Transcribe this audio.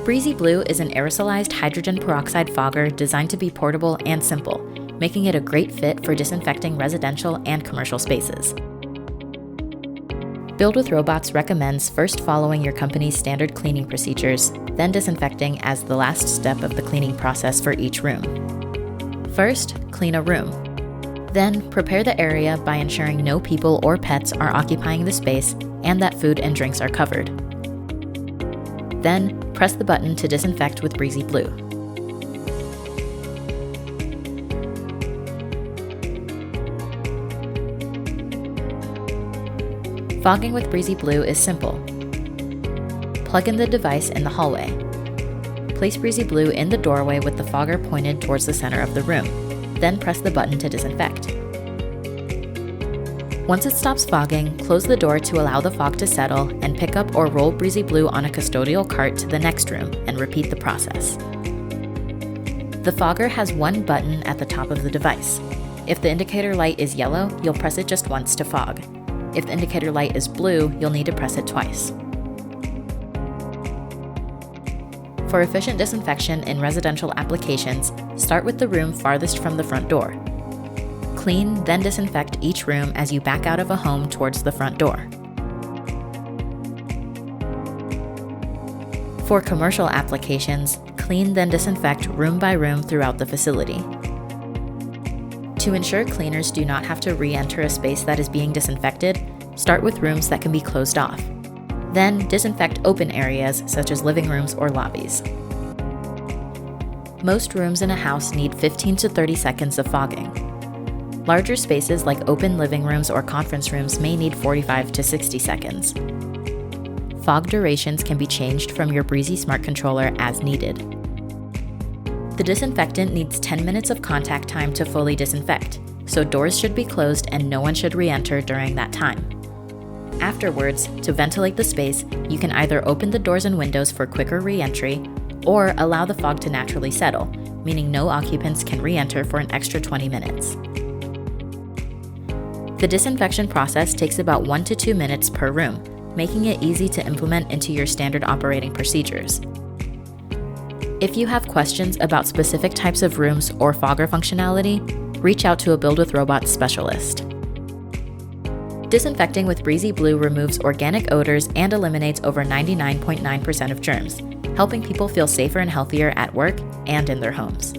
Breezy Blue is an aerosolized hydrogen peroxide fogger designed to be portable and simple, making it a great fit for disinfecting residential and commercial spaces. Build with Robots recommends first following your company's standard cleaning procedures, then disinfecting as the last step of the cleaning process for each room. First, clean a room. Then, prepare the area by ensuring no people or pets are occupying the space and that food and drinks are covered. Then, press the button to disinfect with Breezy Blue. Fogging with Breezy Blue is simple. Plug in the device in the hallway. Place Breezy Blue in the doorway with the fogger pointed towards the center of the room. Then press the button to disinfect. Once it stops fogging, close the door to allow the fog to settle and pick up or roll Breezy Blue on a custodial cart to the next room and repeat the process. The fogger has one button at the top of the device. If the indicator light is yellow, you'll press it just once to fog. If the indicator light is blue, you'll need to press it twice. For efficient disinfection in residential applications, start with the room farthest from the front door. Clean, then disinfect each room as you back out of a home towards the front door. For commercial applications, clean, then disinfect room by room throughout the facility. To ensure cleaners do not have to re-enter a space that is being disinfected, start with rooms that can be closed off. Then disinfect open areas such as living rooms or lobbies. Most rooms in a house need 15 to 30 seconds of fogging. Larger spaces like open living rooms or conference rooms may need 45 to 60 seconds. Fog durations can be changed from your Breezy Smart Controller as needed. The disinfectant needs 10 minutes of contact time to fully disinfect, so doors should be closed and no one should re-enter during that time. Afterwards, to ventilate the space, you can either open the doors and windows for quicker re-entry or allow the fog to naturally settle, meaning no occupants can re-enter for an extra 20 minutes. The disinfection process takes about 1 to 2 minutes per room, making it easy to implement into your standard operating procedures. If you have questions about specific types of rooms or fogger functionality, reach out to a Build with Robots specialist. Disinfecting with Breezy Blue removes organic odors and eliminates over 99.9% of germs, helping people feel safer and healthier at work and in their homes.